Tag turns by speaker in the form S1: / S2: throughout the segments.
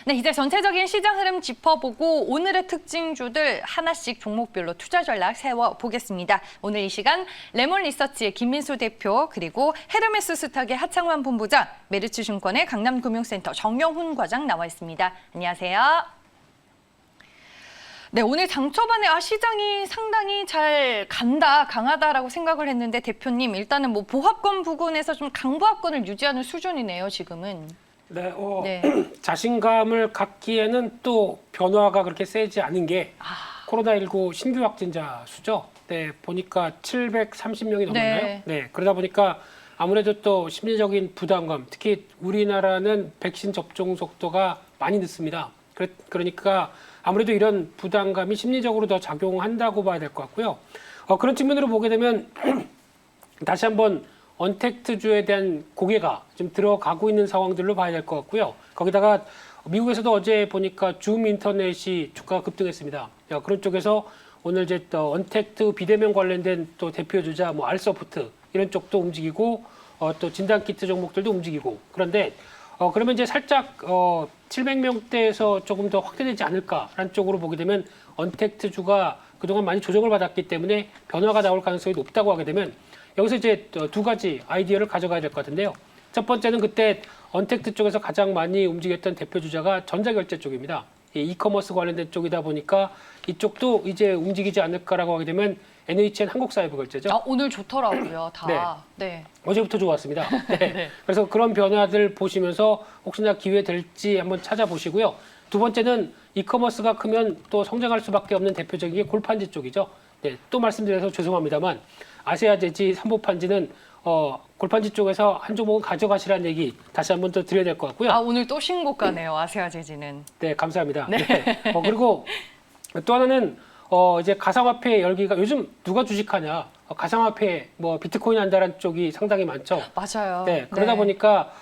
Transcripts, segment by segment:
S1: 네, 이제 전체적인 시장 흐름 짚어보고 오늘의 특징주들 하나씩 종목별로 투자 전략 세워보겠습니다. 오늘 이 시간 레몬 리서치의 김민수 대표 그리고 헤르메스 스탁의 하창환 본부장, 메리츠증권의 강남금융센터 정영훈 과장 나와 있습니다. 안녕하세요. 네, 오늘 장 초반에 시장이 상당히 잘 간다, 강하다라고 생각을 했는데 대표님 일단은 뭐 보합권 부근에서 좀 강보합권을 유지하는 수준이네요, 지금은.
S2: 네, 자신감을 갖기에는 또 변화가 그렇게 세지 않은 게 코로나19 신규 확진자 수죠. 네, 보니까 730명이 넘었나요? 네, 그러다 보니까 아무래도 또 심리적인 부담감, 특히 우리나라는 백신 접종 속도가 많이 늦습니다. 그러니까 아무래도 이런 부담감이 심리적으로 더 작용한다고 봐야 될 것 같고요. 그런 측면으로 보게 되면 다시 한번 언택트주에 대한 고개가 좀 들어가고 있는 상황들로 봐야 될 것 같고요. 거기다가 미국에서도 어제 보니까 줌 인터넷이 주가가 급등했습니다. 그런 쪽에서 오늘 이제 또 언택트 비대면 관련된 또 대표 주자 뭐 알서프트 이런 쪽도 움직이고 또 진단키트 종목들도 움직이고 그런데 그러면 이제 살짝 700명대에서 조금 더 확대되지 않을까라는 쪽으로 보게 되면 언택트주가 그동안 많이 조정을 받았기 때문에 변화가 나올 가능성이 높다고 하게 되면 여기서 이제 두 가지 아이디어를 가져가야 될 것 같은데요. 첫 번째는 그때 언택트 쪽에서 가장 많이 움직였던 대표 주자가 전자결제 쪽입니다. 이커머스 관련된 쪽이다 보니까 이쪽도 이제 움직이지 않을까라고 하게 되면 NHN 한국사회부결제죠.
S1: 오늘 좋더라고요, 다. 네.
S2: 어제부터 좋았습니다. 네.
S1: 네.
S2: 그래서 그런 변화들 보시면서 혹시나 기회 될지 한번 찾아보시고요. 두 번째는 이커머스가 크면 또 성장할 수밖에 없는 대표적인 게 골판지 쪽이죠. 네, 또 말씀드려서 죄송합니다만 아세아제지 삼보판지는 골판지 쪽에서 한 종목은 가져가시라는 얘기 다시 한번 더 드려야 될 것 같고요.
S1: 오늘 또 신고가네요, 아세아제지는.
S2: 네, 감사합니다. 네. 그리고 또 하나는 이제 가상화폐 열기가 요즘 누가 주식하냐? 가상화폐 뭐 비트코인 한다는 쪽이 상당히 많죠.
S1: 맞아요.
S2: 네, 그러다 보니까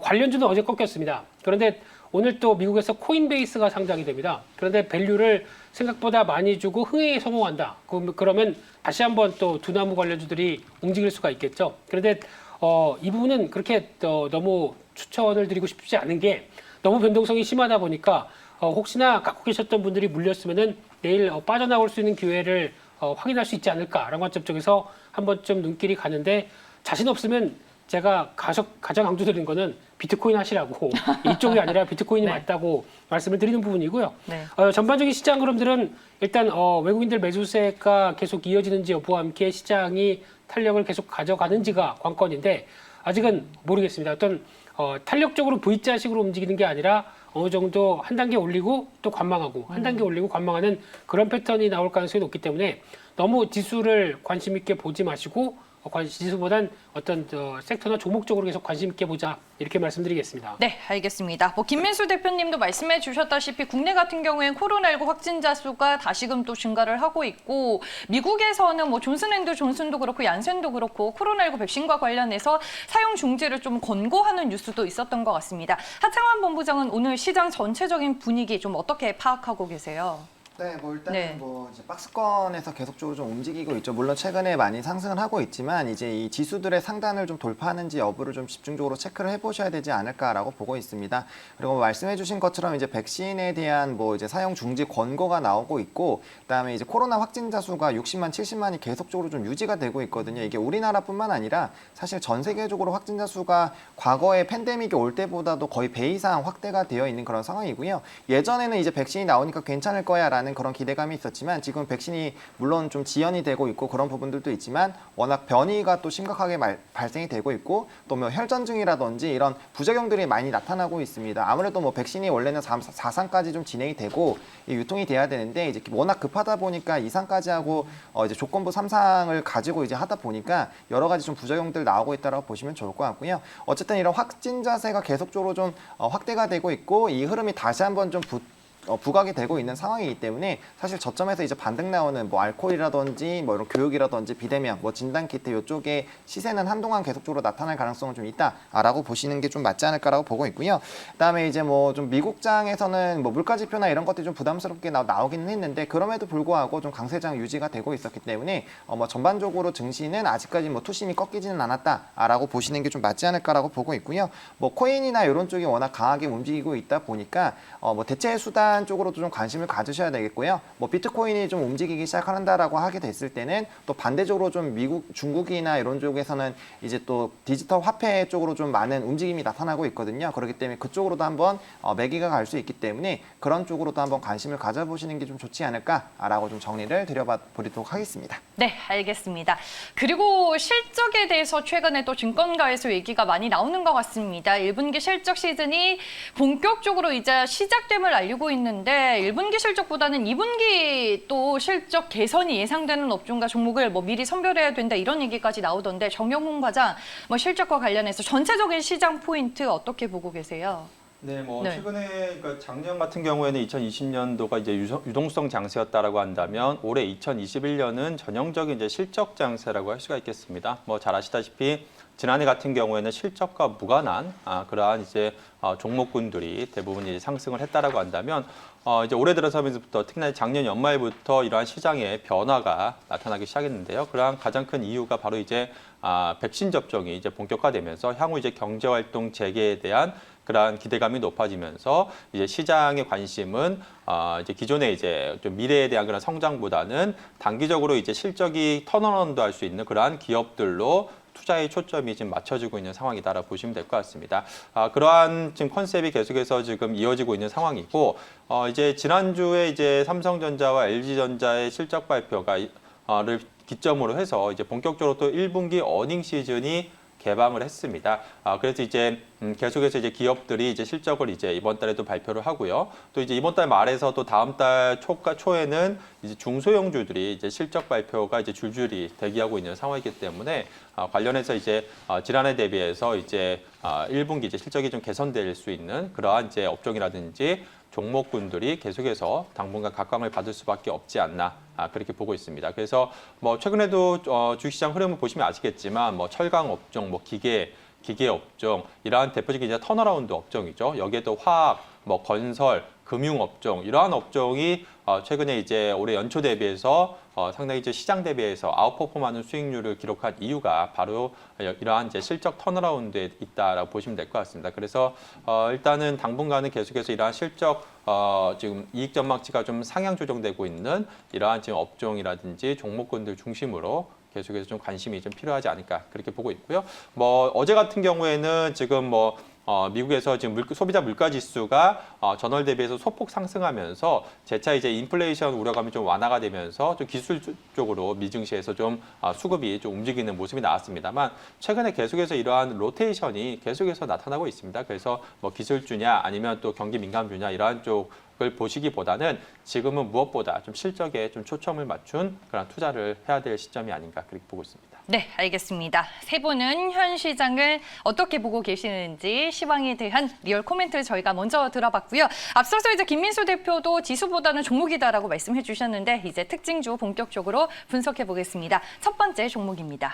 S2: 관련주는 어제 꺾였습니다. 그런데 오늘 또 미국에서 코인베이스가 상장이 됩니다. 그런데 밸류를 생각보다 많이 주고 흥행에 성공한다. 그러면 다시 한번 또 두나무 관련주들이 움직일 수가 있겠죠. 그런데 이 부분은 그렇게 너무 추천을 드리고 싶지 않은 게 너무 변동성이 심하다 보니까 혹시나 갖고 계셨던 분들이 물렸으면은 내일 빠져나올 수 있는 기회를 확인할 수 있지 않을까라는 관점 쪽에서 한 번쯤 눈길이 가는데 자신 없으면 제가 가장 강조드리는 거는 비트코인 하시라고 이쪽이 아니라 비트코인이
S1: 네.
S2: 맞다고 말씀을 드리는 부분이고요.
S1: 네.
S2: 전반적인 시장 흐름들은 일단 외국인들 매수세가 계속 이어지는지 여부와 함께 시장이 탄력을 계속 가져가는지가 관건인데 아직은 모르겠습니다. 어떤 탄력적으로 V자식으로 움직이는 게 아니라 어느 정도 한 단계 올리고 또 관망하고 한 단계 올리고 관망하는 그런 패턴이 나올 가능성이 높기 때문에 너무 지수를 관심 있게 보지 마시고 지수보단 어떤 섹터나 종목적으로 계속 관심 있게 보자 이렇게 말씀드리겠습니다.
S1: 네, 알겠습니다. 김민수 대표님도 말씀해 주셨다시피 국내 같은 경우엔 코로나19 확진자 수가 다시금 또 증가를 하고 있고 미국에서는 뭐 존슨앤조존슨도 그렇고 얀센도 그렇고 코로나19 백신과 관련해서 사용 중지를 좀 권고하는 뉴스도 있었던 것 같습니다. 하창환 본부장은 오늘 시장 전체적인 분위기 좀 어떻게 파악하고 계세요?
S3: 네, 뭐 일단은 이제 박스권에서 계속적으로 좀 움직이고 있죠. 물론 최근에 많이 상승을 하고 있지만 이제 이 지수들의 상단을 좀 돌파하는지 여부를 좀 집중적으로 체크를 해보셔야 되지 않을까라고 보고 있습니다. 그리고 말씀해주신 것처럼 이제 백신에 대한 뭐 이제 사용 중지 권고가 나오고 있고, 그다음에 이제 코로나 확진자 수가 60만, 70만이 계속적으로 좀 유지가 되고 있거든요. 이게 우리나라뿐만 아니라 사실 전 세계적으로 확진자 수가 과거에 팬데믹이 올 때보다도 거의 배 이상 확대가 되어 있는 그런 상황이고요. 예전에는 이제 백신이 나오니까 괜찮을 거야라는 그런 기대감이 있었지만 지금 백신이 물론 좀 지연이 되고 있고 그런 부분들도 있지만 워낙 변이가 또 심각하게 발생이 되고 있고 또 뭐 혈전증이라든지 이런 부작용들이 많이 나타나고 있습니다. 아무래도 뭐 백신이 원래는 4상까지 좀 진행이 되고 유통이 돼야 되는데 이제 워낙 급하다 보니까 2상까지 하고 이제 조건부 3상을 가지고 이제 하다 보니까 여러 가지 좀 부작용들 나오고 있다고 보시면 좋을 것 같고요. 어쨌든 이런 확진자세가 계속적으로 좀 확대가 되고 있고 이 흐름이 다시 한번 좀 부각이 되고 있는 상황이기 때문에 사실 저점에서 이제 반등 나오는 뭐 알코올이라든지 뭐 이런 교육이라든지 비대면, 뭐 진단키트 이쪽에 시세는 한동안 계속적으로 나타날 가능성은 좀 있다라고 보시는 게 좀 맞지 않을까라고 보고 있고요. 그다음에 이제 뭐 좀 미국장에서는 뭐 물가지표나 이런 것들이 좀 부담스럽게 나오기는 했는데 그럼에도 불구하고 좀 강세장 유지가 되고 있었기 때문에 뭐 전반적으로 증시는 아직까지 뭐 투심이 꺾이지는 않았다라고 보시는 게 좀 맞지 않을까라고 보고 있고요. 뭐 코인이나 이런 쪽이 워낙 강하게 움직이고 있다 보니까 뭐 대체 수단 쪽으로도 좀 관심을 가지셔야 되겠고요. 뭐 비트코인이 좀 움직이기 시작한다라고 하게 됐을 때는 또 반대적으로 좀 미국, 중국이나 이런 쪽에서는 이제 또 디지털 화폐 쪽으로 좀 많은 움직임이 나타나고 있거든요. 그렇기 때문에 그쪽으로도 한번 매기가 갈 수 있기 때문에 그런 쪽으로도 한번 관심을 가져보시는 게 좀 좋지 않을까라고 좀 정리를 드려보도록 하겠습니다.
S1: 네, 알겠습니다. 그리고 실적에 대해서 최근에 또 증권가에서 얘기가 많이 나오는 것 같습니다. 1분기 실적 시즌이 본격적으로 이제 시작됨을 알리고 있는데 1분기 실적보다는 2분기 또 실적 개선이 예상되는 업종과 종목을 뭐 미리 선별해야 된다 이런 얘기까지 나오던데 정영훈 과장 뭐 실적과 관련해서 전체적인 시장 포인트 어떻게 보고 계세요?
S4: 네, 뭐
S1: 네.
S4: 최근에 그러니까 작년 같은 경우에는 2020년도가 이제 유동성 장세였다라고 한다면 올해 2021년은 전형적인 이제 실적 장세라고 할 수가 있겠습니다. 뭐 잘 아시다시피 지난해 같은 경우에는 실적과 무관한 그러한 이제 종목군들이 대부분 이제 상승을 했다라고 한다면 이제 올해 들어서면서부터 특히나 작년 연말부터 이러한 시장의 변화가 나타나기 시작했는데요. 그러한 가장 큰 이유가 바로 이제 백신 접종이 이제 본격화되면서 향후 이제 경제 활동 재개에 대한 그러한 기대감이 높아지면서 이제 시장의 관심은 이제 기존의 이제 좀 미래에 대한 그런 성장보다는 단기적으로 이제 실적이 턴어라운드 할 수 있는 그러한 기업들로 투자의 초점이 지금 맞춰지고 있는 상황이다라고 보시면 될 것 같습니다. 그러한 지금 컨셉이 계속해서 지금 이어지고 있는 상황이고, 이제 지난주에 이제 삼성전자와 LG전자의 실적 발표를 기점으로 해서 이제 본격적으로 또 1분기 어닝 시즌이 개방을 했습니다. 그래서 이제 계속해서 이제 기업들이 이제 실적을 이제 이번 달에도 발표를 하고요. 또 이제 이번 달 말에서 또 다음 달 초에는 이제 중소형주들이 이제 실적 발표가 이제 줄줄이 대기하고 있는 상황이기 때문에 관련해서 이제 지난해 대비해서 이제 1분기 이제 실적이 좀 개선될 수 있는 그러한 이제 업종이라든지 종목군들이 계속해서 당분간 각광을 받을 수밖에 없지 않나 그렇게 보고 있습니다. 그래서 뭐 최근에도 주식시장 흐름을 보시면 아시겠지만 뭐 철강 업종, 뭐 기계 업종 이러한 대표적인 이제 턴어라운드 업종이죠. 여기에도 화학, 뭐 건설, 금융 업종 이러한 업종이 최근에 이제 올해 연초 대비해서 상당히 이제 시장 대비해서 아웃퍼폼하는 수익률을 기록한 이유가 바로 이러한 이제 실적 턴어라운드에 있다라고 보시면 될 것 같습니다. 그래서 일단은 당분간은 계속해서 이러한 실적 지금 이익 전망치가 좀 상향 조정되고 있는 이러한 지금 업종이라든지 종목군들 중심으로 계속해서 좀 관심이 좀 필요하지 않을까 그렇게 보고 있고요. 뭐 어제 같은 경우에는 지금 뭐 미국에서 지금 소비자 물가 지수가 전월 대비해서 소폭 상승하면서 재차 이제 인플레이션 우려감이 좀 완화가 되면서 좀 기술적으로 미증시에서 좀 수급이 좀 움직이는 모습이 나왔습니다만 최근에 계속해서 이러한 로테이션이 계속해서 나타나고 있습니다. 그래서 뭐 기술주냐 아니면 또 경기 민감주냐 이러한 쪽을 보시기보다는 지금은 무엇보다 좀 실적에 좀 초점을 맞춘 그런 투자를 해야 될 시점이 아닌가 그렇게 보고 있습니다.
S1: 네, 알겠습니다. 세 분은 현 시장을 어떻게 보고 계시는지 시황에 대한 리얼 코멘트를 저희가 먼저 들어봤고요. 앞서서 이제 김민수 대표도 지수보다는 종목이다라고 말씀해 주셨는데 이제 특징주 본격적으로 분석해 보겠습니다. 첫 번째 종목입니다.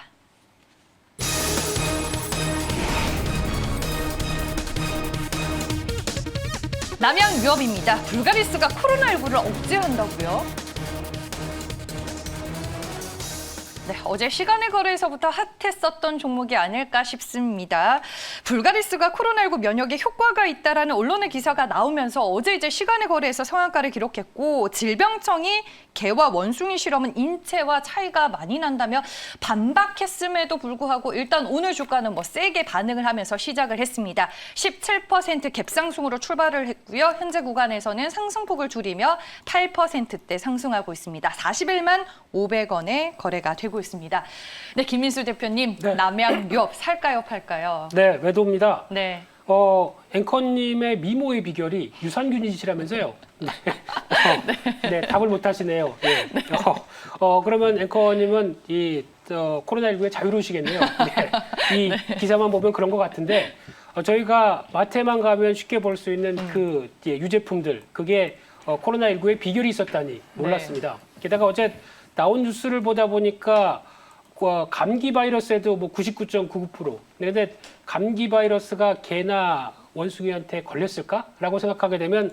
S1: 남양유업입니다. 불가리스가 코로나19를 억제한다고요? 네, 어제 시간의 거래에서부터 핫했었던 종목이 아닐까 싶습니다. 불가리스가 코로나19 면역에 효과가 있다라는 언론의 기사가 나오면서 어제 이제 시간의 거래에서 상한가를 기록했고 질병청이 개와 원숭이 실험은 인체와 차이가 많이 난다며 반박했음에도 불구하고 일단 오늘 주가는 뭐 세게 반응을 하면서 시작을 했습니다. 17% 갭상승으로 출발을 했고요. 현재 구간에서는 상승폭을 줄이며 8%대 상승하고 있습니다. 41만 500원에 거래가 되고 있습니다. 네, 김민수 대표님,
S2: 네.
S1: 남양유업 살까요, 팔까요?
S2: 네, 매도입니다.
S1: 네.
S2: 앵커님의 미모의 비결이 유산균이시라면서요. 네. 네, 답을 못 하시네요. 네. 그러면 앵커님은 이 코로나19에 자유로우시겠네요. 네. 이 기사만 보면 그런 것 같은데 저희가 마트에만 가면 쉽게 볼 수 있는 그 유제품들 그게 코로나19에 비결이 있었다니 몰랐습니다. 게다가 어제 나온 뉴스를 보다 보니까 감기 바이러스에도 뭐 99.99%. 근데 감기 바이러스가 개나 원숭이한테 걸렸을까라고 생각하게 되면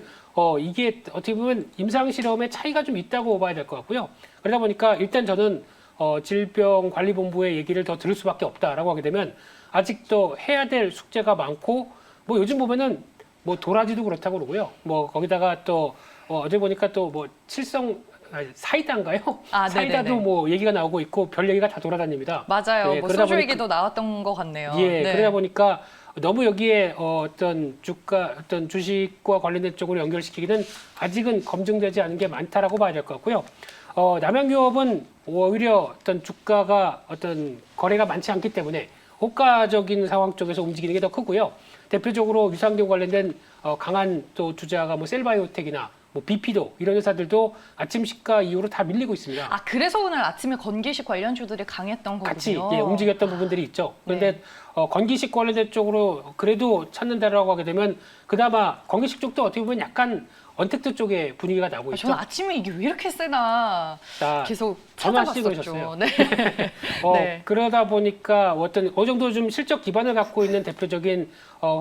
S2: 이게 어떻게 보면 임상 실험의 차이가 좀 있다고 봐야 될 것 같고요. 그러다 보니까 일단 저는 질병관리본부의 얘기를 더 들을 수밖에 없다라고 하게 되면 아직도 해야 될 숙제가 많고 뭐 요즘 보면은 뭐 도라지도 그렇다고 그러고요. 뭐 거기다가 또 어제 보니까 또 뭐 사이다인가요? 사이다도
S1: 네네네.
S2: 뭐 얘기가 나오고 있고 별 얘기가 다 돌아다닙니다.
S1: 맞아요.
S2: 네,
S1: 뭐
S2: 그러다
S1: 소주
S2: 보니까-
S1: 얘기도 나왔던 것 같네요.
S2: 예,
S1: 네.
S2: 그러다 보니까 너무 여기에 어떤 주식과 관련된 쪽으로 연결시키기는 아직은 검증되지 않은 게 많다라고 봐야 될 것 같고요. 남양유업은 오히려 어떤 주가가 어떤 거래가 많지 않기 때문에 호가적인 상황 쪽에서 움직이는 게 더 크고요. 대표적으로 유산균 관련된 강한 또 투자가 뭐 셀바이오텍이나 뭐 BP도 이런 회사들도 아침 시가 이후로 다 밀리고 있습니다.
S1: 그래서 오늘 아침에 건기식 관련주들이 강했던 거군요.
S2: 같이 움직였던 부분들이 있죠. 그런데
S1: 네.
S2: 건기식 관련된 쪽으로 그래도 찾는다라고 하게 되면 그나마 건기식 쪽도 어떻게 보면 약간 언택트 쪽의 분위기가 나고 있죠.
S1: 저는 아침에 이게 왜 이렇게 세나 계속
S2: 전화하시고
S1: 찾아봤었죠.
S2: 계셨어요.
S1: 네. 네.
S2: 그러다 보니까 어느 정도 좀 실적 기반을 갖고 있는 대표적인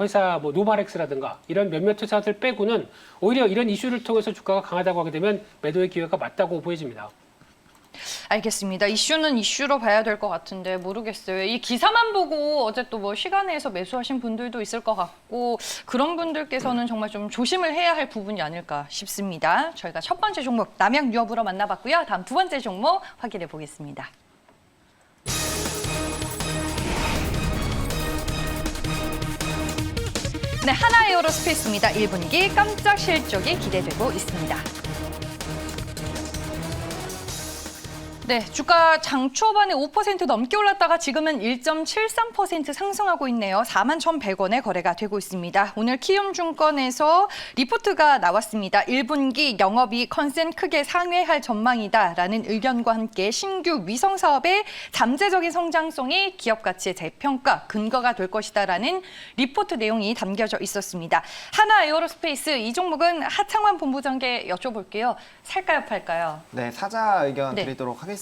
S2: 회사 뭐 노바렉스라든가 이런 몇몇 회사들 빼고는 오히려 이런 이슈를 통해서 주가가 강하다고 하게 되면 매도의 기회가 맞다고 보여집니다.
S1: 알겠습니다. 이슈는 이슈로 봐야 될 것 같은데 모르겠어요. 이 기사만 보고 어제 또 뭐 시간 내에서 매수하신 분들도 있을 것 같고 그런 분들께서는 정말 좀 조심을 해야 할 부분이 아닐까 싶습니다. 저희가 첫 번째 종목 남양유업으로 만나봤고요. 다음 두 번째 종목 확인해 보겠습니다. 네, 하나에어로스페이스입니다. 1분기 깜짝 실적이 기대되고 있습니다. 네, 주가 장 초반에 5% 넘게 올랐다가 지금은 1.73% 상승하고 있네요. 41,100원에 거래가 되고 있습니다. 오늘 키움증권에서 리포트가 나왔습니다. 1분기 영업이익 컨센 크게 상회할 전망이다라는 의견과 함께 신규 위성 사업의 잠재적인 성장성이 기업 가치의 재평가 근거가 될 것이다라는 리포트 내용이 담겨져 있었습니다. 하나에어로스페이스 이 종목은 하창환 본부장께 여쭤볼게요. 살까요, 팔까요?
S3: 네, 사자 의견
S1: 네.
S3: 드리도록 하겠습니다.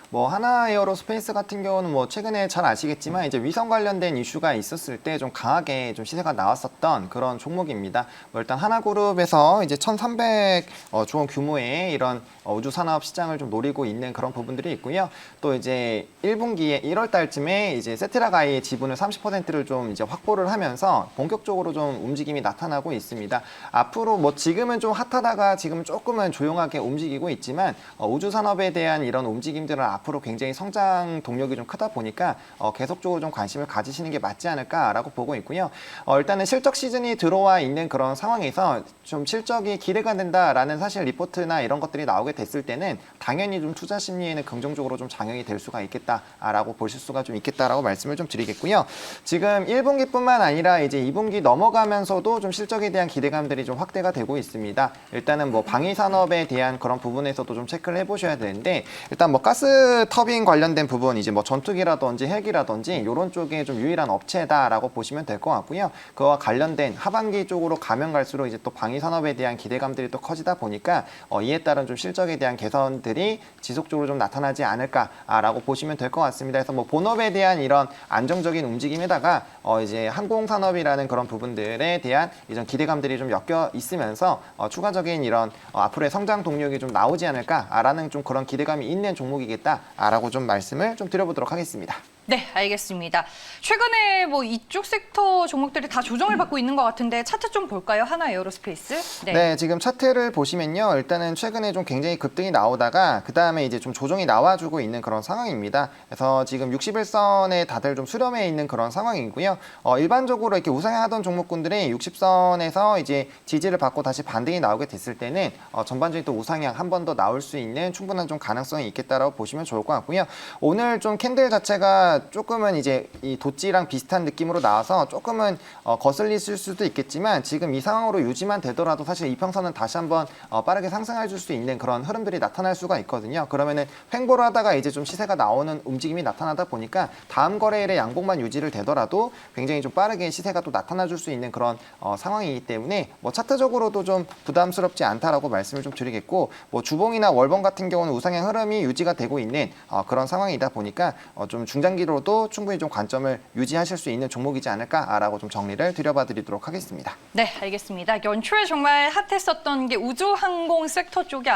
S3: 뭐 하나에어로스페이스 같은 경우는 뭐 최근에 잘 아시겠지만 이제 위성 관련된 이슈가 있었을 때 좀 강하게 좀 시세가 나왔었던 그런 종목입니다. 뭐 일단 하나그룹에서 이제 1,300조 원 규모의 이런 우주 산업 시장을 좀 노리고 있는 그런 부분들이 있고요. 또 이제 1분기에 1월 달쯤에 이제 세테라가의 지분을 30%를 좀 이제 확보를 하면서 본격적으로 좀 움직임이 나타나고 있습니다. 앞으로 뭐 지금은 좀 핫하다가 지금은 조금은 조용하게 움직이고 있지만 우주 산업에 대한 이런 움직임들은 앞으로 굉장히 성장 동력이 좀 크다 보니까 계속적으로 좀 관심을 가지시는 게 맞지 않을까라고 보고 있고요. 일단은 실적 시즌이 들어와 있는 그런 상황에서 좀 실적이 기대가 된다라는 사실 리포트나 이런 것들이 나오게 됐을 때는 당연히 좀 투자 심리에는 긍정적으로 좀 작용이 될 수가 있겠다라고 보실 수가 좀 있겠다라고 말씀을 좀 드리겠고요. 지금 1분기뿐만 아니라 이제 2분기 넘어가면서도 좀 실적에 대한 기대감들이 좀 확대가 되고 있습니다. 일단은 뭐 방위 산업에 대한 그런 부분에서도 좀 체크를 해보셔야 되는데 일단 뭐 가스 터빈 관련된 부분 이제 뭐 전투기라든지 헬기라든지 이런 쪽에 좀 유일한 업체다라고 보시면 될 것 같고요. 그와 관련된 하반기 쪽으로 가면 갈수록 이제 또 방위 산업에 대한 기대감들이 또 커지다 보니까 이에 따른 좀 실적에 대한 개선들이 지속적으로 좀 나타나지 않을까라고 보시면 될 것 같습니다. 그래서 뭐 본업에 대한 이런 안정적인 움직임에다가 이제 항공산업이라는 그런 부분들에 대한 이런 기대감들이 좀 엮여 있으면서 추가적인 이런 앞으로의 성장 동력이 좀 나오지 않을까라는 좀 그런 기대감이 있는 종목이겠다라고 좀 말씀을 좀 드려보도록 하겠습니다.
S1: 네, 알겠습니다. 최근에 뭐 이쪽 섹터 종목들이 다 조정을 받고 있는 것 같은데 차트 좀 볼까요? 하나에어로스페이스.
S3: 네, 지금 차트를 보시면요. 일단은 최근에 좀 굉장히 급등이 나오다가 그 다음에 이제 좀 조정이 나와주고 있는 그런 상황입니다. 그래서 지금 61선에 다들 좀 수렴해 있는 그런 상황이고요. 일반적으로 이렇게 우상향하던 종목군들이 60선에서 이제 지지를 받고 다시 반등이 나오게 됐을 때는 전반적인 또 우상향 한 번 더 나올 수 있는 충분한 좀 가능성이 있겠다라고 보시면 좋을 것 같고요. 오늘 좀 캔들 자체가 자체가 조금은 이제 이 도찌랑 비슷한 느낌으로 나와서 조금은 거슬릴 수도 있겠지만 지금 이 상황으로 유지만 되더라도 사실 이평선은 다시 한번 빠르게 상승해 줄 수 있는 그런 흐름들이 나타날 수가 있거든요. 그러면은 횡보를 하다가 이제 좀 시세가 나오는 움직임이 나타나다 보니까 다음 거래일에 양봉만 유지를 되더라도 굉장히 좀 빠르게 시세가 또 나타나 줄 수 있는 그런 상황이기 때문에 뭐 차트적으로도 좀 부담스럽지 않다라고 말씀을 좀 드리겠고, 뭐 주봉이나 월봉 같은 경우는 우상향 흐름이 유지가 되고 있는 그런 상황이다 보니까 좀 중장기로도 충분히 좀 관점을 유지하실 수 있는 종목이지 않을까라고 좀 정리를 드려봐 드리도록 하겠습니다.
S1: 네, 알겠습니다. 연초에 정말 핫했었던 게 우주항공 섹터 쪽이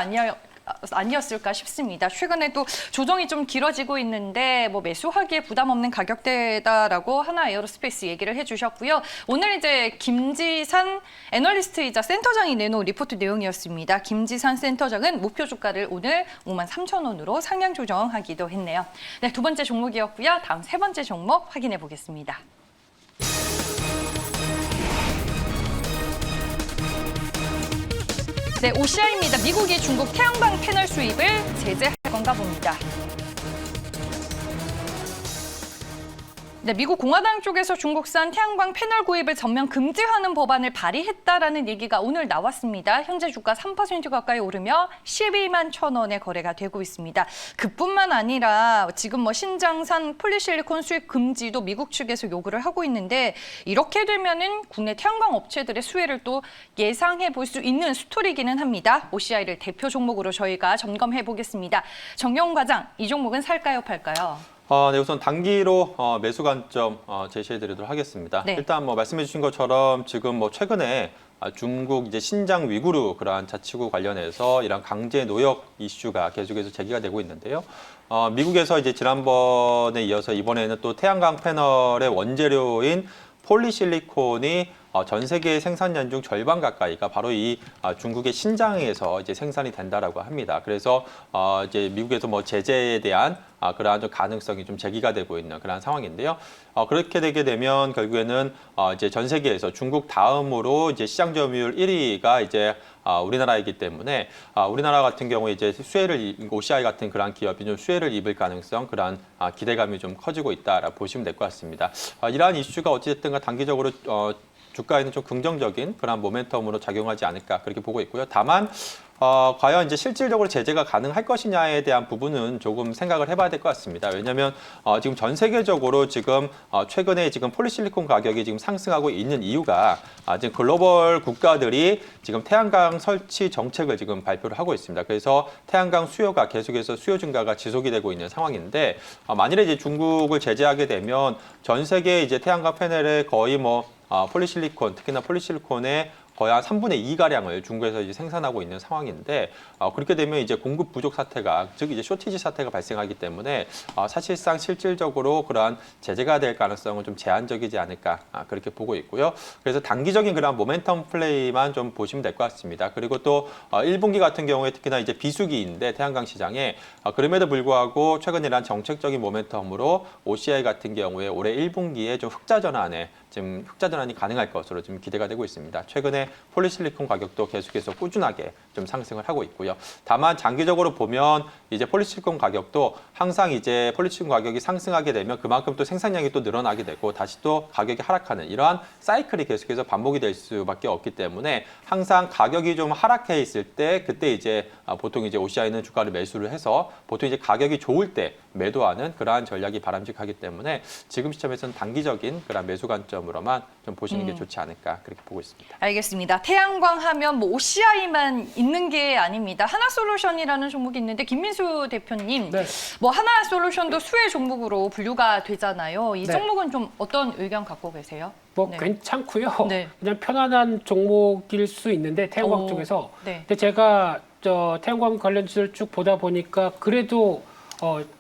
S1: 아니었을까 싶습니다. 최근에 또 조정이 좀 길어지고 있는데 뭐 매수하기에 부담 없는 가격대다라고 하나 에어로스페이스 얘기를 해주셨고요. 오늘 이제 김지산 애널리스트이자 센터장이 내놓은 리포트 내용이었습니다. 김지산 센터장은 목표 주가를 오늘 53,000원으로 상향 조정하기도 했네요. 네, 두 번째 종목이었고요. 다음 세 번째 종목 확인해 보겠습니다. 네, OCI입니다. 미국이 중국 태양광 패널 수입을 제재할 건가 봅니다. 네, 미국 공화당 쪽에서 중국산 태양광 패널 구입을 전면 금지하는 법안을 발의했다라는 얘기가 오늘 나왔습니다. 현재 주가 3% 가까이 오르며 12만 1,000원에 거래가 되고 있습니다. 그뿐만 아니라 지금 뭐 신장산 폴리실리콘 수입 금지도 미국 측에서 요구를 하고 있는데, 이렇게 되면은 국내 태양광 업체들의 수혜를 또 예상해 볼 수 있는 스토리기는 합니다. OCI를 대표 종목으로 저희가 점검해 보겠습니다. 정영훈 과장, 이 종목은 살까요, 팔까요?
S4: 네, 우선 단기로 매수 관점 제시해드리도록 하겠습니다.
S1: 네.
S4: 일단 뭐 말씀해주신 것처럼 지금 뭐 최근에 중국 이제 신장 위구르 그러한 자치구 관련해서 이런 강제 노역 이슈가 계속해서 제기가 되고 있는데요. 미국에서 이제 지난번에 이어서 이번에는 또 태양광 패널의 원재료인 폴리실리콘이 전 세계 생산량 중 절반 가까이가 바로 이 중국의 신장에서 이제 생산이 된다라고 합니다. 그래서 이제 미국에서 뭐 제재에 대한 그러한 좀 가능성이 좀 제기가 되고 있는 그런 상황인데요. 그렇게 되게 되면 결국에는 이제 전 세계에서 중국 다음으로 이제 시장 점유율 1위가 이제 우리나라이기 때문에 우리나라 같은 경우에 이제 수혜를 OCI 같은 그러한 기업이 좀 수혜를 입을 가능성, 그러한 기대감이 좀 커지고 있다라고 보시면 될 것 같습니다. 이러한 이슈가 어찌됐든가 단기적으로 주가에는 좀 긍정적인 그런 모멘텀으로 작용하지 않을까 그렇게 보고 있고요. 다만 과연 이제 실질적으로 제재가 가능할 것이냐에 대한 부분은 조금 생각을 해봐야 될 것 같습니다. 왜냐하면 지금 전 세계적으로 지금 최근에 지금 폴리실리콘 가격이 지금 상승하고 있는 이유가 지금 글로벌 국가들이 지금 태양광 설치 정책을 지금 발표를 하고 있습니다. 그래서 태양광 수요가 계속해서 수요 증가가 지속이 되고 있는 상황인데, 만일에 이제 중국을 제재하게 되면 전 세계 이제 태양광 패널의 거의 뭐 폴리실리콘, 특히나 폴리실리콘의 거의 한 3분의 2가량을 중국에서 이제 생산하고 있는 상황인데, 그렇게 되면 이제 공급 부족 사태가, 즉 이제 쇼티지 사태가 발생하기 때문에 사실상 실질적으로 그러한 제재가 될 가능성은 좀 제한적이지 않을까 그렇게 보고 있고요. 그래서 단기적인 그런 모멘텀 플레이만 좀 보시면 될 것 같습니다. 그리고 또 1분기 같은 경우에 특히나 이제 비수기인데 태양광 시장에 그럼에도 불구하고 최근에 이런 정책적인 모멘텀으로 OCI 같은 경우에 올해 1분기에 좀 흑자 전환이 가능할 것으로 지금 기대가 되고 있습니다. 최근에 폴리실리콘 가격도 계속해서 꾸준하게 좀 상승을 하고 있고요. 다만 장기적으로 보면 이제 폴리실리콘 가격도 항상 이제 폴리실리콘 가격이 상승하게 되면 그만큼 또 생산량이 또 늘어나게 되고 다시 또 가격이 하락하는 이러한 사이클이 계속해서 반복이 될 수밖에 없기 때문에 항상 가격이 좀 하락해 있을 때 그때 이제 보통 이제 OCI는 주가를 매수를 해서 보통 이제 가격이 좋을 때 매도하는 그러한 전략이 바람직하기 때문에 지금 시점에서는 단기적인 그런 매수 관점으로만 좀 보시는 게 좋지 않을까 그렇게 보고 있습니다.
S1: 알겠습니다. 태양광 하면 뭐 OCI만 있는 게 아닙니다. 하나솔루션이라는 종목이 있는데 김민수 대표님,
S2: 네.
S1: 뭐 하나솔루션도 수혜 종목으로 분류가 되잖아요. 이
S2: 네.
S1: 종목은 좀 어떤 의견 갖고 계세요?
S2: 뭐
S1: 네.
S2: 괜찮고요.
S1: 네.
S2: 그냥 편안한 종목일 수 있는데 태양광 쪽에서.
S1: 네.
S2: 근데 제가 태양광 관련 주를 쭉 보다 보니까 그래도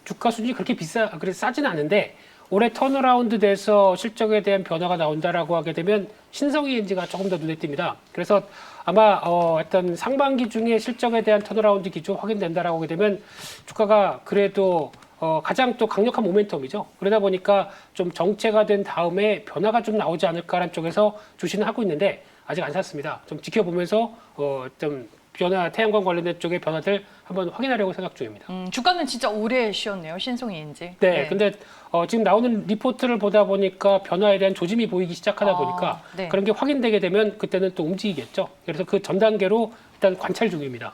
S2: 주가 수준이 그렇게 그래서 싸진 않은데 올해 턴어라운드 돼서 실적에 대한 변화가 나온다라고 하게 되면 신성이엔지가 조금 더 눈에 띕니다. 그래서 아마 어떤 상반기 중에 실적에 대한 턴어라운드 기조 확인된다라고 하게 되면 주가가 그래도 가장 또 강력한 모멘텀이죠. 그러다 보니까 좀 정체가 된 다음에 변화가 좀 나오지 않을까라는 쪽에서 주시는 하고 있는데 아직 안 샀습니다. 좀 지켜보면서 좀 변화, 태양광 관련된 쪽의 변화들 한번 확인하려고 생각 중입니다.
S1: 주가는 진짜 오래 쉬었네요. 신송이인지.
S2: 네, 근데 지금 나오는 리포트를 보다 보니까 변화에 대한 조짐이 보이기 시작하다 보니까
S1: 네.
S2: 그런 게 확인되게 되면 그때는 또 움직이겠죠. 그래서 그 전 단계로 일단 관찰 중입니다.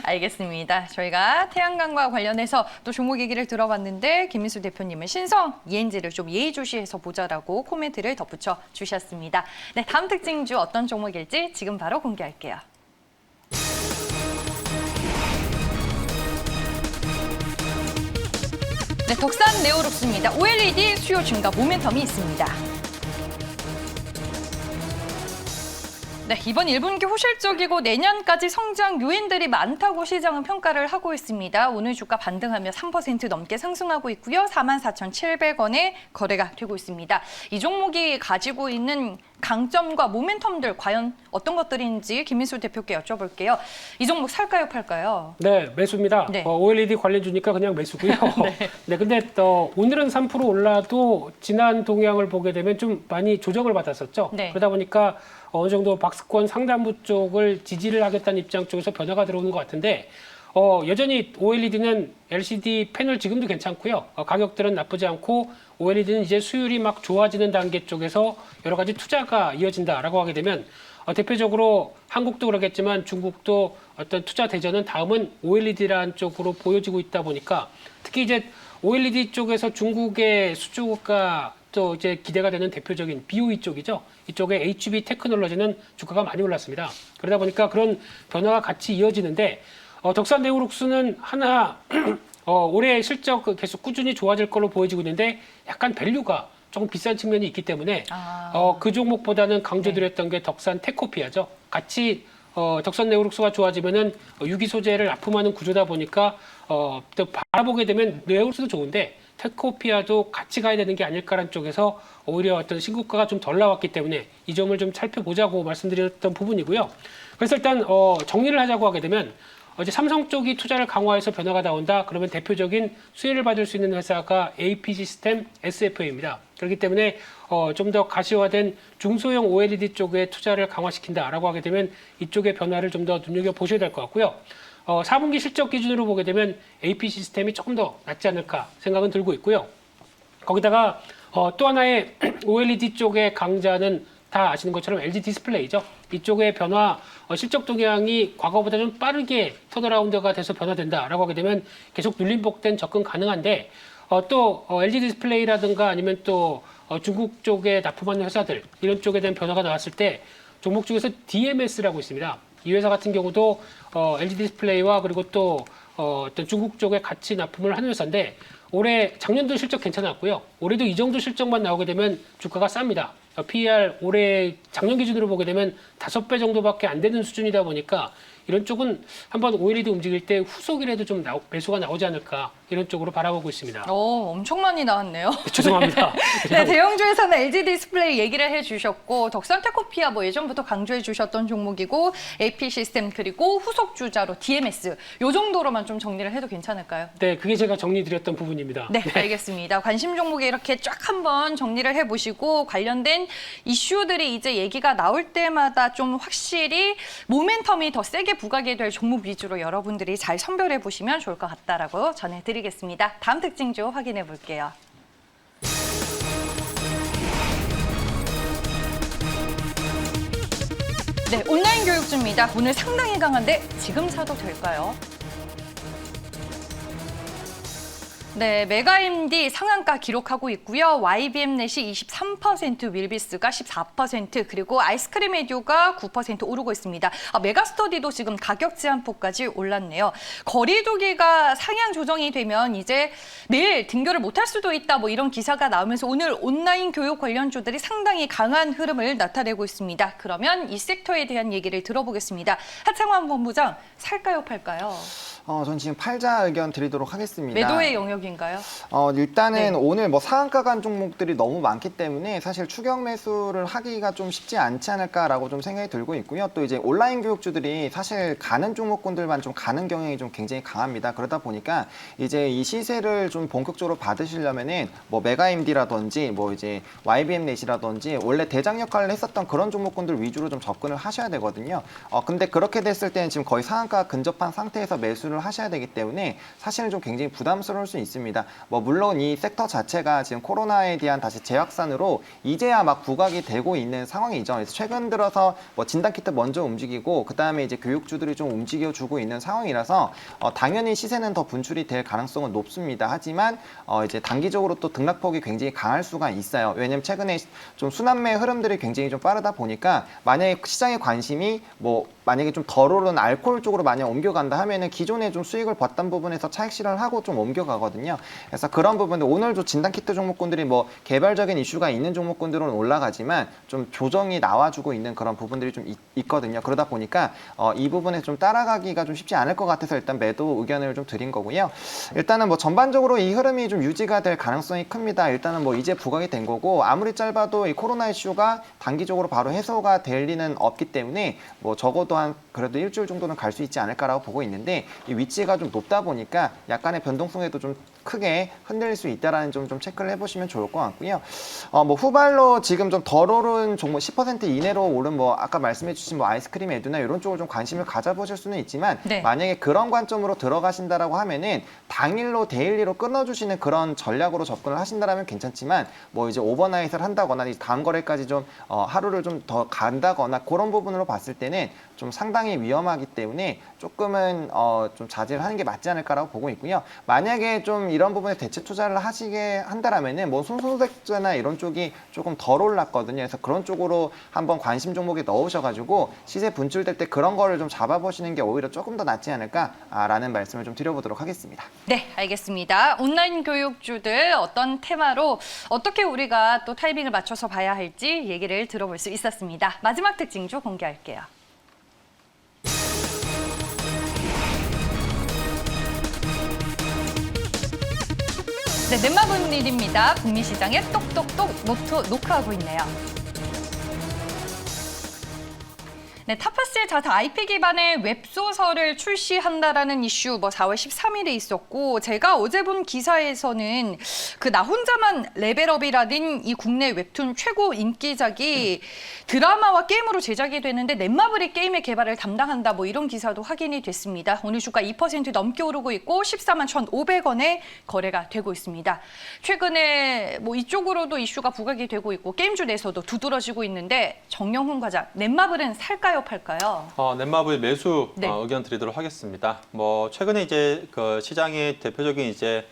S1: 알겠습니다. 저희가 태양광과 관련해서 또 종목 얘기를 들어봤는데 김민수 대표님은 신성, ENG를 좀 예의주시해서 보자라고 코멘트를 덧붙여 주셨습니다. 네, 다음 특징주 어떤 종목일지 지금 바로 공개할게요. 네, 덕산 네오룩스입니다. OLED 수요 증가 모멘텀이 있습니다. 네, 이번 1분기 호실적이고 내년까지 성장 요인들이 많다고 시장은 평가를 하고 있습니다. 오늘 주가 반등하며 3% 넘게 상승하고 있고요. 44,700원에 거래가 되고 있습니다. 이 종목이 가지고 있는 강점과 모멘텀들 과연 어떤 것들인지 김민수 대표께 여쭤볼게요. 이 종목 살까요, 팔까요?
S2: 네, 매수입니다.
S1: 네.
S2: OLED 관련주니까 그냥 매수고요. 네, 근데 오늘은 3% 올라도 지난 동향을 보게 되면 좀 많이 조정을 받았었죠.
S1: 네.
S2: 그러다 보니까 어느 정도 박스권 상단부 쪽을 지지를 하겠다는 입장 쪽에서 변화가 들어오는 것 같은데 여전히 OLED는 LCD 패널 지금도 괜찮고요. 가격들은 나쁘지 않고 OLED는 이제 수율이 막 좋아지는 단계 쪽에서 여러 가지 투자가 이어진다라고 하게 되면 대표적으로 한국도 그러겠지만 중국도 어떤 투자 대전은 다음은 OLED라는 쪽으로 보여지고 있다 보니까 특히 이제 OLED 쪽에서 중국의 수주가 또 이제 기대가 되는 대표적인 BOE 쪽이죠. 이쪽에 HB 테크놀로지는 주가가 많이 올랐습니다. 그러다 보니까 그런 변화가 같이 이어지는데 덕산 네오룩스는 하나 올해 실적 계속 꾸준히 좋아질 걸로 보여지고 있는데 약간 밸류가 조금 비싼 측면이 있기 때문에 그 종목보다는 강조드렸던 게 덕산 테코피아죠. 같이 덕산 네오룩스가 좋아지면은 유기 소재를 납품하는 구조다 보니까 또 바라보게 되면 네오룩스도 좋은데 테코피아도 같이 가야 되는 게 아닐까라는 쪽에서 오히려 어떤 신고가가 좀 덜 나왔기 때문에 이 점을 좀 살펴보자고 말씀드렸던 부분이고요. 그래서 일단 정리를 하자고 하게 되면 어제 삼성 쪽이 투자를 강화해서 변화가 나온다. 그러면 대표적인 수혜를 받을 수 있는 회사가 AP 시스템 SFA입니다. 그렇기 때문에 좀 더 가시화된 중소형 OLED 쪽에 투자를 강화시킨다라고 하게 되면 이쪽의 변화를 좀 더 눈여겨보셔야 될 것 같고요. 4분기 실적 기준으로 보게 되면 AP 시스템이 조금 더 낫지 않을까 생각은 들고 있고요. 거기다가 또 하나의 OLED 쪽의 강자는 다 아시는 것처럼 LG 디스플레이죠. 이쪽의 변화, 실적 동향이 과거보다 좀 빠르게 턴어라운드가 돼서 변화된다라고 하게 되면 계속 눌림복된 접근 가능한데 또 LG 디스플레이라든가 아니면 또 중국 쪽에 납품하는 회사들 이런 쪽에 대한 변화가 나왔을 때 종목 중에서 DMS라고 있습니다. 이 회사 같은 경우도 LG 디스플레이와 그리고 또 어떤 중국 쪽에 같이 납품을 하는 회사인데 올해 작년도 실적 괜찮았고요. 올해도 이 정도 실적만 나오게 되면 주가가 쌉니다. PER 올해 작년 기준으로 보게 되면 5배 정도밖에 안 되는 수준이다 보니까 이런 쪽은 한번 OLED 움직일 때 후속이라도 좀 매수가 나오지 않을까 이런 쪽으로 바라보고 있습니다.
S1: 엄청 많이 나왔네요.
S2: 죄송합니다.
S1: 네, 대형주에서는 LG 디스플레이 얘기를 해주셨고 덕산 테코피아 뭐 예전부터 강조해 주셨던 종목이고 AP 시스템 그리고 후속 주자로 DMS 요 정도로만 좀 정리를 해도 괜찮을까요?
S2: 네, 그게 제가 정리드렸던 부분입니다.
S1: 네, 알겠습니다. 관심 종목에 이렇게 쫙 한번 정리를 해보시고 관련된 이슈들이 이제 얘기가 나올 때마다 좀 확실히 모멘텀이 더 세게 부각이 될 종목 위주로 여러분들이 잘 선별해 보시면 좋을 것 같다라고 전해드리겠습니다. 다음 특징주 확인해 볼게요. 네, 온라인 교육주입니다. 오늘 상당히 강한데 지금 사도 될까요? 네, 메가MD 상한가 기록하고 있고요. YBM넷이 23%, 윌비스가 14%, 그리고 아이스크림 에듀가 9% 오르고 있습니다. 메가스터디도 지금 가격 제한폭까지 올랐네요. 거리두기가 상향 조정이 되면 이제 내일 등교를 못할 수도 있다 뭐 이런 기사가 나오면서 오늘 온라인 교육 관련주들이 상당히 강한 흐름을 나타내고 있습니다. 그러면 이 섹터에 대한 얘기를 들어보겠습니다. 하창환 본부장, 살까요, 팔까요?
S3: 전 지금 팔자 의견 드리도록 하겠습니다.
S1: 매도의 영역이 전략인가요?
S3: 일단은
S1: 네.
S3: 오늘 뭐 상한가 간 종목들이 너무 많기 때문에 사실 추격 매수를 하기가 좀 쉽지 않지 않을까라고 좀 생각이 들고 있고요. 또 이제 온라인 교육주들이 사실 가는 종목군들만 좀 가는 경향이 좀 굉장히 강합니다. 그러다 보니까 이제 이 시세를 좀 본격적으로 받으시려면은 뭐 메가임디라든지 뭐 이제 YBM넷이라든지 원래 대장 역할을 했었던 그런 종목군들 위주로 좀 접근을 하셔야 되거든요. 근데 그렇게 됐을 때는 지금 거의 상한가 근접한 상태에서 매수를 하셔야 되기 때문에 사실은 좀 굉장히 부담스러울 수 있습니다. 뭐 물론 이 섹터 자체가 지금 코로나에 대한 다시 재확산으로 이제야 막 부각이 되고 있는 상황이죠. 그래서 최근 들어서 뭐 진단키트 먼저 움직이고 그 다음에 이제 교육주들이 좀 움직여주고 있는 상황이라서 당연히 시세는 더 분출이 될 가능성은 높습니다. 하지만 이제 단기적으로 또 등락폭이 굉장히 강할 수가 있어요. 왜냐면 최근에 좀 순환매 흐름들이 굉장히 좀 빠르다 보니까 만약에 시장의 관심이 뭐 만약에 좀 덜 오른 알코올 쪽으로 만약 옮겨간다 하면은 기존에 좀 수익을 봤던 부분에서 차익 실현을 하고 좀 옮겨가거든요. 그래서 그런 부분들 오늘도 진단키트 종목군들이 뭐 개별적인 이슈가 있는 종목군들은 올라가지만 좀 조정이 나와주고 있는 그런 부분들이 좀 있거든요. 그러다 보니까 이 부분에 좀 따라가기가 좀 쉽지 않을 것 같아서 일단 매도 의견을 좀 드린 거고요. 일단은 뭐 전반적으로 이 흐름이 좀 유지가 될 가능성이 큽니다. 일단은 뭐 이제 부각이 된 거고 아무리 짧아도 이 코로나 이슈가 단기적으로 바로 해소가 될 리는 없기 때문에 뭐 적어도 한 그래도 일주일 정도는 갈 수 있지 않을까라고 보고 있는데 이 위치가 좀 높다 보니까 약간의 변동성에도 좀 크게 흔들릴 수 있다라는 점 좀 체크를 해보시면 좋을 것 같고요. 뭐 후발로 지금 좀 덜 오른 종목 10% 이내로 오른 뭐 아까 말씀해주신 뭐 아이스크림 에듀나 이런 쪽을 좀 관심을 가져보실 수는 있지만
S1: 네.
S3: 만약에 그런 관점으로 들어가신다라고 하면은 당일로 데일리로 끊어주시는 그런 전략으로 접근을 하신다라면 괜찮지만 뭐 이제 오버나잇을 한다거나 이제 다음 거래까지 좀 하루를 좀 더 간다거나 그런 부분으로 봤을 때는 좀 상당히 위험하기 때문에 조금은 좀 자제를 하는 게 맞지 않을까라고 보고 있고요. 만약에 좀 이런 부분에 대체 투자를 하시게 한다라면은 뭐 손소득제나 이런 쪽이 조금 덜 올랐거든요. 그래서 그런 쪽으로 한번 관심 종목에 넣으셔가지고 시세 분출될 때 그런 거를 좀 잡아보시는 게 오히려 조금 더 낫지 않을까라는 말씀을 좀 드려보도록 하겠습니다.
S1: 네, 알겠습니다. 온라인 교육주들 어떤 테마로 어떻게 우리가 또 타이밍을 맞춰서 봐야 할지 얘기를 들어볼 수 있었습니다. 마지막 특징주 공개할게요. 네, 넷마블 일입니다. 북미 시장에 똑똑똑 노크하고 있네요. 네, 타파스의 자사 IP 기반의 웹소설을 출시한다라는 이슈 4월 13일에 있었고 제가 어제 본 기사에서는 그 나 혼자만 레벨업이라는 이 국내 웹툰 최고 인기작이 드라마와 게임으로 제작이 되는데 넷마블이 게임의 개발을 담당한다 이런 기사도 확인이 됐습니다. 오늘 주가 2% 넘게 오르고 있고 14만 1,500원에 거래가 되고 있습니다. 최근에 이쪽으로도 이슈가 부각이 되고 있고 게임주 내에서도 두드러지고 있는데 정영훈 과장, 넷마블은 살까요, 팔까요?
S4: 넷마블 매수
S1: 네.
S4: 의견 드리도록 하겠습니다. 최근에 이제 그 시장의 대표적인 이제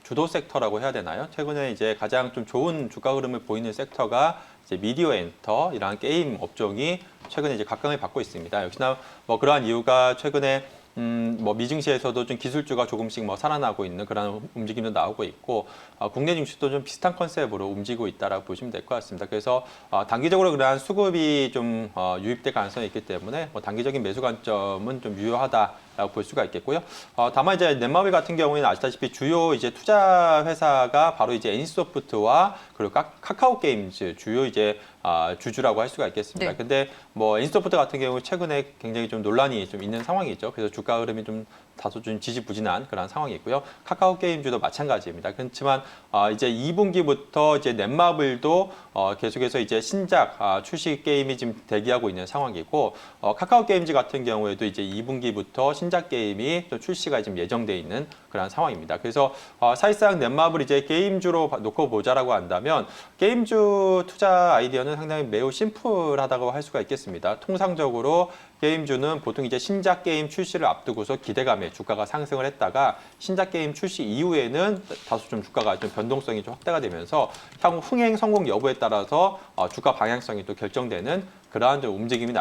S4: 주도 섹터라고 해야 되나요? 최근에 이제 가장 좀 좋은 주가 흐름을 보이는 섹터가 이제 미디어 엔터 이런 게임 업종이 최근에 이제 각광을 받고 있습니다. 역시나 그러한 이유가 최근에 미증시에서도 좀 기술주가 조금씩 살아나고 있는 그런 움직임도 나오고 있고 국내 증시도 좀 비슷한 컨셉으로 움직이고 있다라고 보시면 될 것 같습니다. 그래서 단기적으로 그러한 수급이 좀 유입될 가능성이 있기 때문에 단기적인 매수 관점은 좀 유효하다라고 볼 수가 있겠고요. 다만 이제 넷마블 같은 경우에는 아시다시피 주요 이제 투자 회사가 바로 이제 NC소프트와 그리고 카카오 게임즈 주요 이제 주주라고 할 수가 있겠습니다.
S1: 네.
S4: 근데 NC소프트 같은 경우 최근에 굉장히 좀 논란이 좀 있는 상황이죠. 그래서 주가 흐름이 좀 다소 좀 지지부진한 그런 상황이고요. 카카오 게임즈도 마찬가지입니다. 그렇지만 이제 2분기부터 이제 넷마블도 계속해서 이제 신작 출시 게임이 지금 대기하고 있는 상황이고 카카오 게임즈 같은 경우에도 이제 2분기부터 신작 게임이 좀 출시가 지금 예정돼 있는 그런 상황입니다. 그래서 사실상 넷마블 이제 게임주로 놓고 보자라고 한다면 게임주 투자 아이디어는 상당히 매우 심플하다고 할 수가 있겠습니다. 통상적으로 게임주는 보통 이제 신작 게임 출시를 앞두고서 기대감에 주가가 상승을 했다가 신작 게임 출시 이후에는 다소 좀 주가가 좀 변동성이 좀 확대가 되면서 향후 흥행 성공 여부에 따라서 주가 방향성이 또 결정되는 그러한 좀 움직임이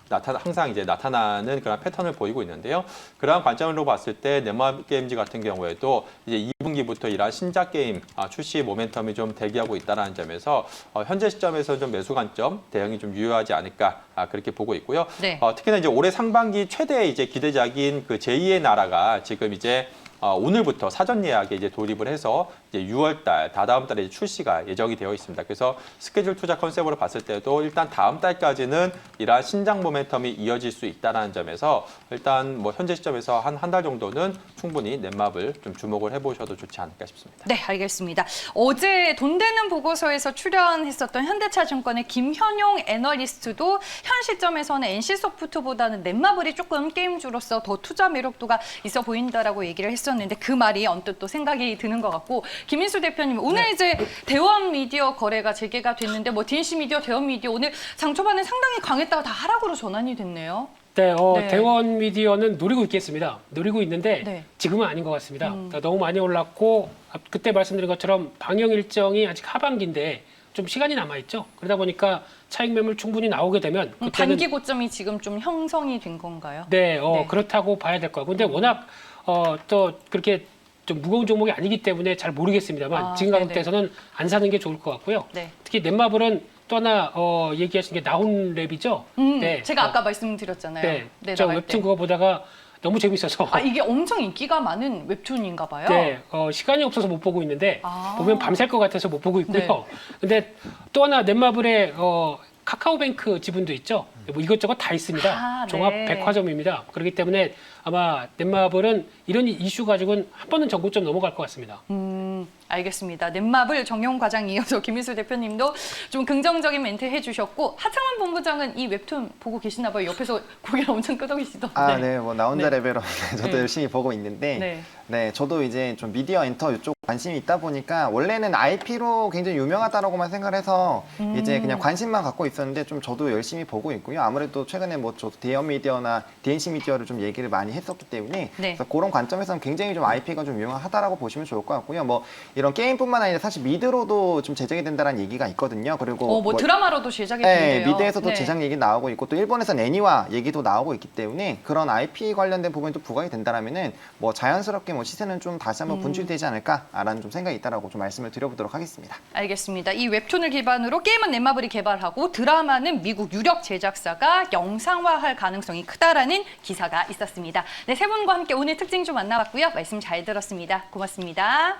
S4: 항상 이제 나타나는 그런 패턴을 보이고 있는데요. 그러한 관점으로 봤을 때 넷마블 게임즈 같은 경우에도 이제 2분기부터 이러한 신작 게임 출시 모멘텀이 좀 대기하고 있다는 점에서 현재 시점에서 좀 매수 관점 대응이 좀 유효하지 않을까 그렇게 보고 있고요.
S1: 네.
S4: 특히나 이제 올해 상반기 최대 이제 기대작인 그 제2의 나라가 지금 이제 오늘부터 사전 예약에 이제 돌입을 해서 이제 6월달, 다다음 달에 출시가 예정이 되어 있습니다. 그래서 스케줄 투자 컨셉으로 봤을 때도 일단 다음 달까지는 이러한 신장 모멘텀이 이어질 수 있다는 점에서 일단 뭐 현재 시점에서 한 달 정도는 충분히 넷마블 좀 주목을 해보셔도 좋지 않을까 싶습니다.
S1: 네, 알겠습니다. 어제 돈 되는 보고서에서 출연했었던 현대차증권의 김현용 애널리스트도 현 시점에서는 NC소프트보다는 넷마블이 조금 게임주로서 더 투자 매력도가 있어 보인다라고 얘기를 했었는데 그 말이 언뜻 또 생각이 드는 것 같고 김민수 대표님 오늘 이제 대원 미디어 거래가 재개가 됐는데 뭐 DNC 미디어, 대원 미디어 오늘 장 초반에 상당히 강했다가 다 하락으로 전환이 됐네요.
S2: 네,
S1: 네.
S2: 대원 미디어는 노리고 있겠습니다. 노리고 있는데
S1: 네.
S2: 지금은 아닌 것 같습니다. 그러니까 너무 많이 올랐고 그때 말씀드린 것처럼 방영 일정이 아직 하반기인데 좀 시간이 남아 있죠. 그러다 보니까 차익 매물 충분히 나오게 되면 그때는
S1: 단기 고점이 지금 좀 형성이 된 건가요?
S2: 네,
S1: 네.
S2: 그렇다고 봐야 될 거고. 근데 워낙 또 그렇게 좀 무거운 종목이 아니기 때문에 잘 모르겠습니다만 지금
S1: 네네.
S2: 가격대에서는 안 사는 게 좋을 것 같고요.
S1: 네.
S2: 특히 넷마블은 또 하나 얘기하신 게 나훈랩이죠. 네,
S1: 제가 아까 말씀드렸잖아요.
S2: 네,
S1: 네,
S2: 저
S1: 나갈
S2: 웹툰
S1: 때.
S2: 그거 보다가 너무 재밌어서
S1: 아, 이게 엄청 인기가 많은 웹툰인가 봐요.
S2: 네, 시간이 없어서 못 보고 있는데 보면 밤샐 것 같아서 못 보고 있고요.
S1: 네.
S2: 근데 또 하나 넷마블의 카카오뱅크 지분도 있죠. 뭐 이것저것 다 있습니다.
S1: 아,
S2: 종합
S1: 네.
S2: 백화점입니다. 그렇기 때문에 아마 넷마블은 이런 이슈 가지고는 한 번은 전고점 넘어갈 것 같습니다.
S1: 알겠습니다. 넷마블 정용 과장 이어서 김민수 대표님도 좀 긍정적인 멘트 해주셨고 하창원 본부장은 이 웹툰 보고 계시나 봐요. 옆에서 고개를 엄청 끄덕이시던데.
S3: 네, 뭐 나 혼자
S1: 네.
S3: 레벨로 저도
S1: 네.
S3: 열심히 보고 있는데,
S1: 네.
S3: 네, 저도 이제 좀 미디어 엔터 이쪽 관심이 있다 보니까 원래는 IP로 굉장히 유명하다라고만 생각을 해서 이제 그냥 관심만 갖고 있었는데 좀 저도 열심히 보고 있고요. 아무래도 최근에 뭐 저도 대형 미디어나 DNC 미디어를 좀 얘기를 많이 했었기 때문에
S1: 네.
S3: 그래서 그런 관점에서는 굉장히 좀 IP가 좀 유명하다라고 보시면 좋을 것 같고요. 뭐 이런 게임뿐만 아니라 사실 미드로도 좀 제작이 된다는 얘기가 있거든요. 그리고
S1: 뭐 드라마로도 제작이
S3: 네,
S1: 된대요.
S3: 미드에서도
S1: 네.
S3: 제작 얘기 나오고 있고 또 일본에서는 애니와 얘기도 나오고 있기 때문에 그런 IP 관련된 부분이 또 부각이 된다라면은 뭐 자연스럽게 뭐 시세는 좀 다시 한번 분출되지 않을까라는 좀 생각이 있다라고 좀 말씀을 드려보도록 하겠습니다.
S1: 알겠습니다. 이 웹툰을 기반으로 게임은 넷마블이 개발하고 드라마는 미국 유력 제작사가 영상화할 가능성이 크다라는 기사가 있었습니다. 네, 세 분과 함께 오늘 특징 좀 만나봤고요. 말씀 잘 들었습니다. 고맙습니다.